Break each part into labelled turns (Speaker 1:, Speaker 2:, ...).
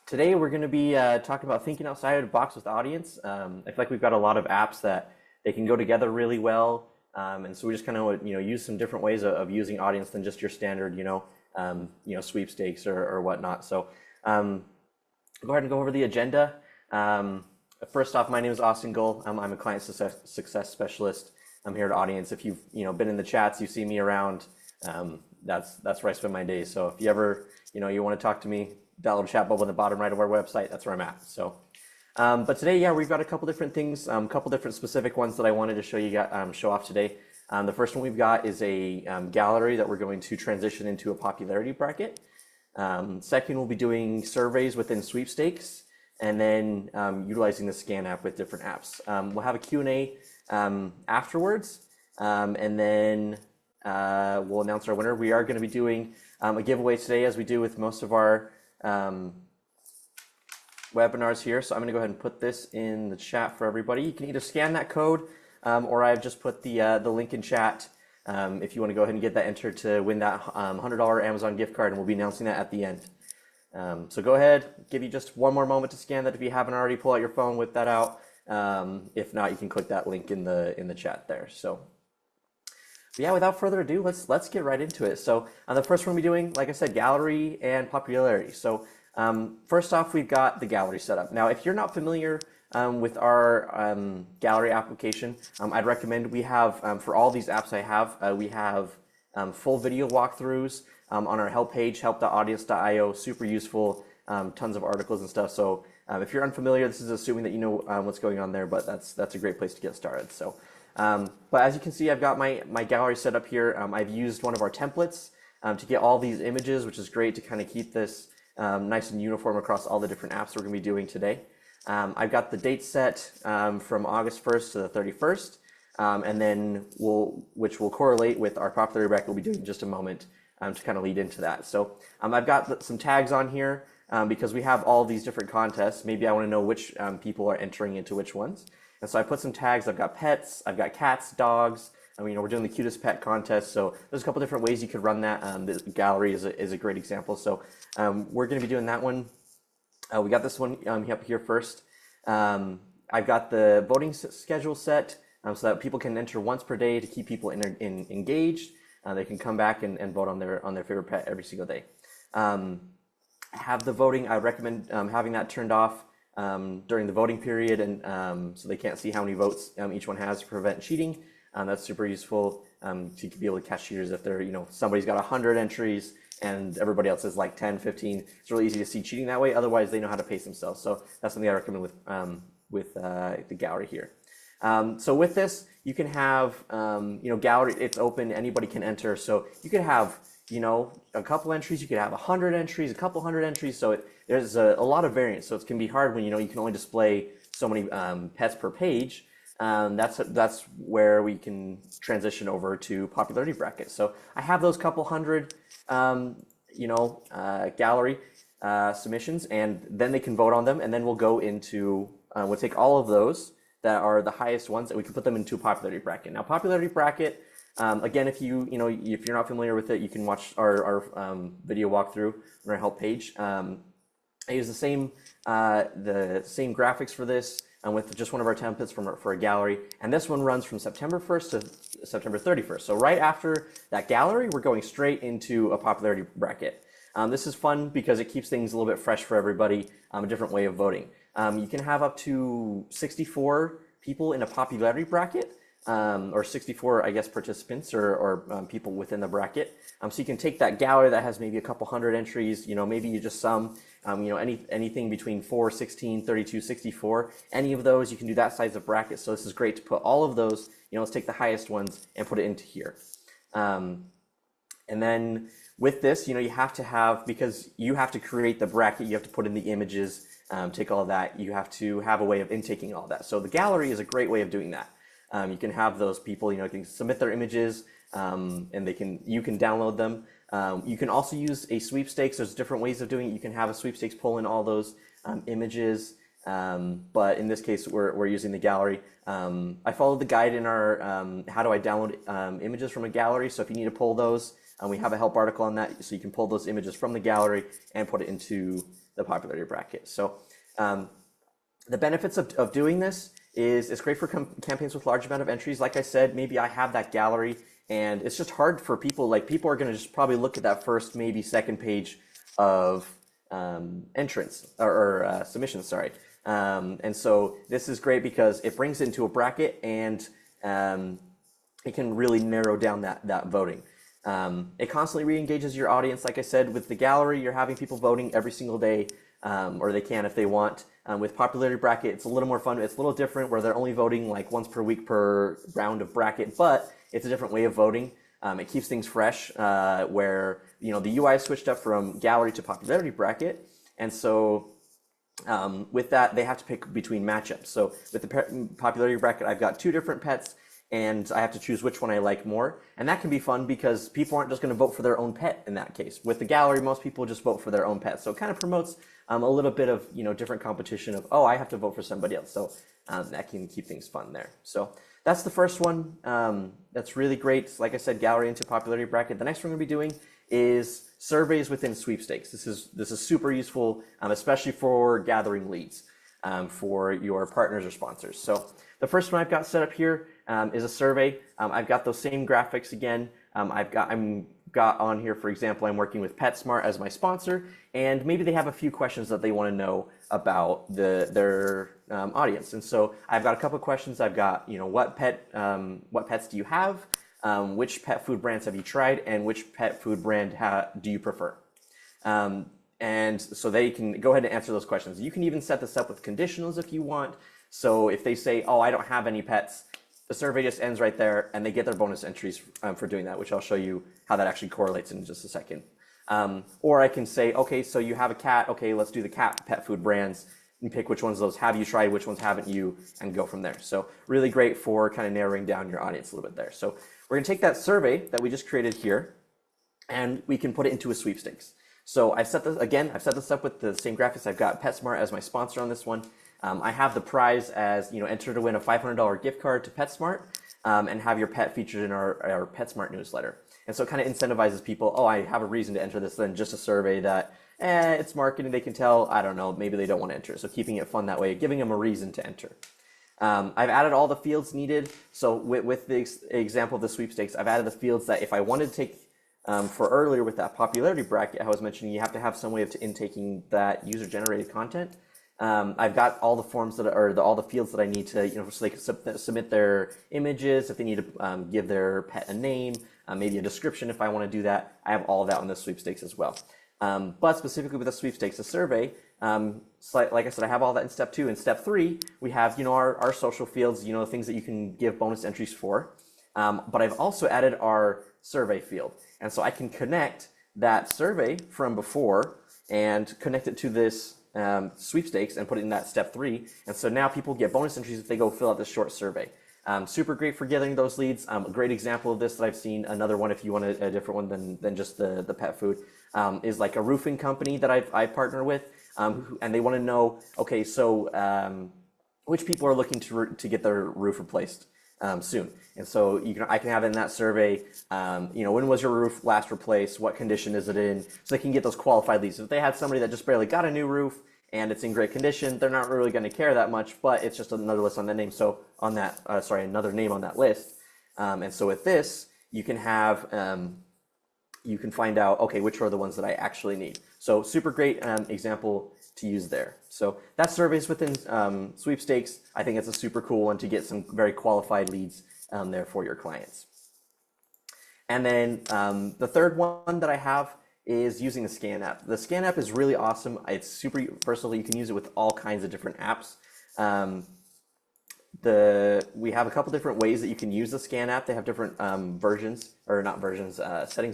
Speaker 1: Today we're going to be talking about thinking outside of the box with audience. I feel like we've got a lot of apps that they can go together really well, and so we just kind of use some different ways of using audience than just your standard sweepstakes or whatnot. So go ahead and go over the agenda. First off, my name is Austin Gull. I'm a client success specialist. I'm here at audience. If you've been in the chats, you see me around. That's where I spend my days. So if you ever you want to talk to me, that little chat bubble in the bottom right of our website, that's where I'm at. So, but today, yeah, we've got a couple different things, a couple different specific ones that I wanted to show off today. The first one we've got is a gallery that we're going to transition into a popularity bracket. Second, we'll be doing surveys within sweepstakes, and then utilizing the scan app with different apps. We'll have a Q&A afterwards, and then we'll announce our winner. We are going to be doing a giveaway today, as we do with most of our webinars here. So I'm going to go ahead and put this in the chat for everybody. You can either scan that code, or I've just put the link in chat if you want to go ahead and get that entered to win that $100 Amazon gift card, and we'll be announcing that at the end. So go ahead, give you just one more moment to scan that if you haven't already. Pull out your phone, whip that out. If not, you can click that link in the chat there. So yeah, without further ado, let's get right into it. So the first one we'll be doing, like I said, gallery and popularity. So first off, we've got the gallery setup. Now, if you're not familiar with our gallery application, I'd recommend we have, for all these apps I have, we have full video walkthroughs on our help page, help.audience.io, super useful, tons of articles and stuff. So if you're unfamiliar, this is assuming that you know what's going on there, but that's a great place to get started. So. But as you can see, I've got my gallery set up here. I've used one of our templates to get all these images, which is great to kind of keep this nice and uniform across all the different apps we're going to be doing today. I've got the date set from August 1st to the 31st, and then which will correlate with our popularity bracket we'll be doing in just a moment to kind of lead into that. So I've got some tags on here because we have all these different contests. Maybe I want to know which people are entering into which ones. And so I put some tags. I've got pets, I've got cats, dogs. I mean, we're doing the cutest pet contest. So there's a couple different ways you could run that. The gallery is a great example. So we're going to be doing that one. We got this one up here first. I've got the voting schedule set so that people can enter once per day to keep people engaged. They can come back and vote on their favorite pet every single day. Have the voting. I recommend having that turned off during the voting period, and so they can't see how many votes each one has to prevent cheating. That's super useful to be able to catch cheaters if they're, somebody's got 100 entries and everybody else is like 10, 15. It's really easy to see cheating that way. Otherwise, they know how to pace themselves. So that's something I recommend with the gallery here. So with this, you can have, gallery, it's open, anybody can enter. So you could have, a couple entries, you could have 100 entries, a couple hundred entries. So there's a lot of variance. So it can be hard when, you can only display so many pets per page. That's where we can transition over to popularity bracket. So I have those couple hundred, gallery submissions, and then they can vote on them. And then we'll go into, we'll take all of those that are the highest ones and we can put them into a popularity bracket. Now, popularity bracket, again, if you're not familiar with it, you can watch our video walkthrough on our help page. I use the same graphics for this with just one of our templates for a gallery. And this one runs from September 1st to September 31st. So right after that gallery, we're going straight into a popularity bracket. This is fun because it keeps things a little bit fresh for everybody, a different way of voting. You can have up to 64 people in a popularity bracket. Or 64, I guess, participants or people within the bracket. So you can take that gallery that has maybe a couple hundred entries, maybe you just sum, anything between 4, 16, 32, 64, any of those, you can do that size of bracket. So this is great to put all of those, let's take the highest ones and put it into here. And then with this, you have to have, because you have to create the bracket, you have to put in the images, take all of that, you have to have a way of intaking all that. So the gallery is a great way of doing that. You can have those people, can submit their images, and you can download them. You can also use a sweepstakes. There's different ways of doing it. You can have a sweepstakes pull in all those images, but in this case, we're using the gallery. I followed the guide in our how do I download images from a gallery. So if you need to pull those, we have a help article on that, so you can pull those images from the gallery and put it into the popularity bracket. So the benefits of doing this is it's great for campaigns with large amount of entries. Like I said, maybe I have that gallery and it's just hard for people, like people are going to just probably look at that first, maybe second page of entrance or submissions, sorry. And so this is great because it brings it into a bracket and it can really narrow down that voting. It constantly re-engages your audience. Like I said, with the gallery, you're having people voting every single day, or they can if they want. With popularity bracket, it's a little more fun. It's a little different where they're only voting like once per week per round of bracket, but it's a different way of voting. It keeps things fresh, where the UI switched up from gallery to popularity bracket, and so with that they have to pick between matchups. So with the popularity bracket, I've got 2 different pets, and I have to choose which one I like more, and that can be fun because people aren't just going to vote for their own pet in that case. With the gallery, most people just vote for their own pet, so it kind of promotes a little bit of different competition of, oh, I have to vote for somebody else. So that can keep things fun there. So that's the first one. That's really great. Like I said, gallery into popularity bracket. The next one we're going to be doing is surveys within sweepstakes. This is super useful, especially for gathering leads for your partners or sponsors. So the first one I've got set up here is a survey. I've got those same graphics again. I'm got on here, for example, I'm working with PetSmart as my sponsor, and maybe they have a few questions that they want to know about their audience. And so I've got a couple of questions. I've got, what pets do you have? Which pet food brands have you tried? And which pet food brand do you prefer? And so they can go ahead and answer those questions. You can even set this up with conditionals if you want. So if they say, oh, I don't have any pets, the survey just ends right there and they get their bonus entries for doing that, which I'll show you how that actually correlates in just a second. Or I can say, okay, so you have a cat. Okay, let's do the cat pet food brands and pick which ones of those have you tried, which ones haven't you, and go from there. So really great for kind of narrowing down your audience a little bit there. So we're gonna take that survey that we just created here and we can put it into a sweepstakes. So I've set this up with the same graphics. I've got PetSmart as my sponsor on this one. I have the prize as, enter to win a $500 gift card to PetSmart, and have your pet featured in our PetSmart newsletter. And so it kind of incentivizes people, oh, I have a reason to enter this than just a survey that, it's marketing, they can tell, I don't know, maybe they don't want to enter. So keeping it fun that way, giving them a reason to enter. I've added all the fields needed. So with the example of the sweepstakes, I've added the fields that if I wanted to take, for earlier with that popularity bracket, I was mentioning you have to have some way of intaking that user-generated content. I've got all the forms that are all the fields that I need to, so they can submit their images, if they need to give their pet a name, maybe a description if I want to do that. I have all of that on the sweepstakes as well. But specifically with the sweepstakes, a survey, like I said, I have all that in step 2. In step 3, we have, our social fields, things that you can give bonus entries for. But I've also added our survey field. And so I can connect that survey from before and connect it to this sweepstakes and put it in that step 3. And so now people get bonus entries if they go fill out this short survey. Super great for getting those leads. A great example of this that I've seen, another one if you want a different one than just the pet food, is like a roofing company that I partner with, and they want to know, okay, so which people are looking to get their roof replaced soon. And so I can have in that survey, when was your roof last replaced? What condition is it in? So they can get those qualified leads. If they had somebody that just barely got a new roof and it's in great condition, they're not really going to care that much, but it's just another list on that name. So on that, another name on that list. And so with this, you can have, you can find out, okay, which are the ones that I actually need. So super great example to use there. So that surveys within sweepstakes. I think it's a super cool one to get some very qualified leads there for your clients. And then the third one that I have is using the Scan app. The Scan app is really awesome. It's super versatile. You can use it with all kinds of different apps. We have a couple different ways that you can use the Scan app. They have different settings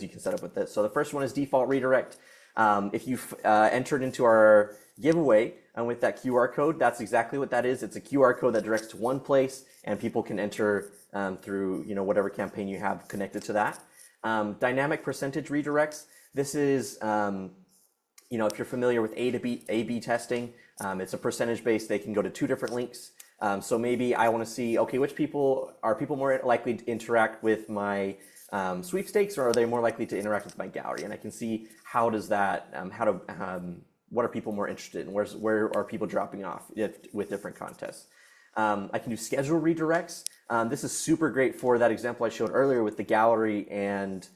Speaker 1: you can set up with it. So the first one is default redirect. If you've entered into our giveaway with that QR code, that's exactly what that is. It's a QR code that directs to one place, and people can enter through whatever campaign you have connected to that. Dynamic percentage redirects. This is if you're familiar with A/B testing, it's a percentage based. They can go to 2 different links. So maybe I want to see, okay, which people are more likely to interact with my sweepstakes, or are they more likely to interact with my gallery? And I can see how does that, how to what are people more interested in? Where are people dropping off with different contests? I can do schedule redirects. This is super great for that example I showed earlier with the gallery and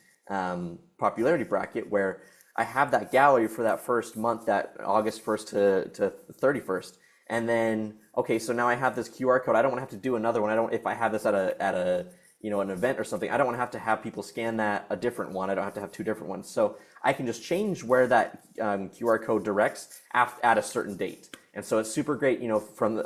Speaker 1: popularity bracket, where I have that gallery for that first month, that August 1st to 31st. And then, okay, so now I have this QR code. I don't want to have to do another one. If I have this at a an event or something, I don't want to have people scan that a different one. I don't have to have two different ones. So I can just change where that QR code directs at a certain date. And so it's super great, from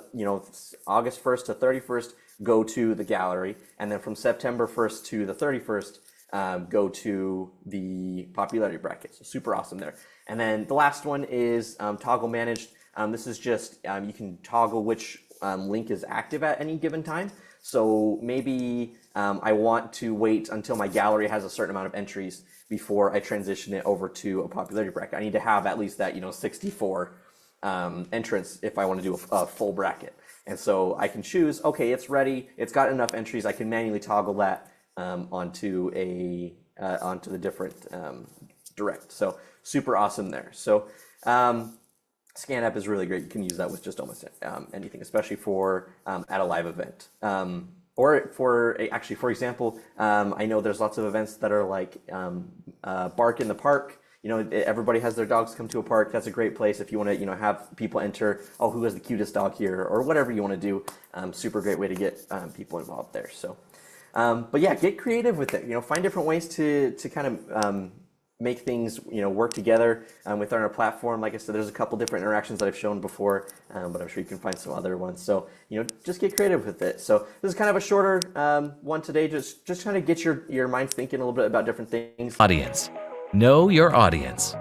Speaker 1: August 1st to 31st, go to the gallery. And then from September 1st to the 31st, go to the popularity bracket. So super awesome there. And then the last one is toggle managed. This is just, you can toggle which link is active at any given time. So maybe I want to wait until my gallery has a certain amount of entries before I transition it over to a popularity bracket. I need to have at least that 64 entrants if I want to do a full bracket. And so I can choose, okay, it's ready, it's got enough entries, I can manually toggle that onto the different direct. So super awesome there. So Scan app is really great. You can use that with just almost anything, especially for at a live event. Or for example, I know there's lots of events that are like Bark in the Park. Everybody has their dogs come to a park. That's a great place if you want to, have people enter, oh, who has the cutest dog here, or whatever you want to do. Super great way to get people involved there. So, but yeah, get creative with it. Find different ways to kind of make things work together within our platform. Like I said, there's a couple different interactions that I've shown before, but I'm sure you can find some other ones. So just get creative with it. So this is kind of a shorter one today, just trying to get your mind thinking a little bit about different things.
Speaker 2: Audience. Know your audience.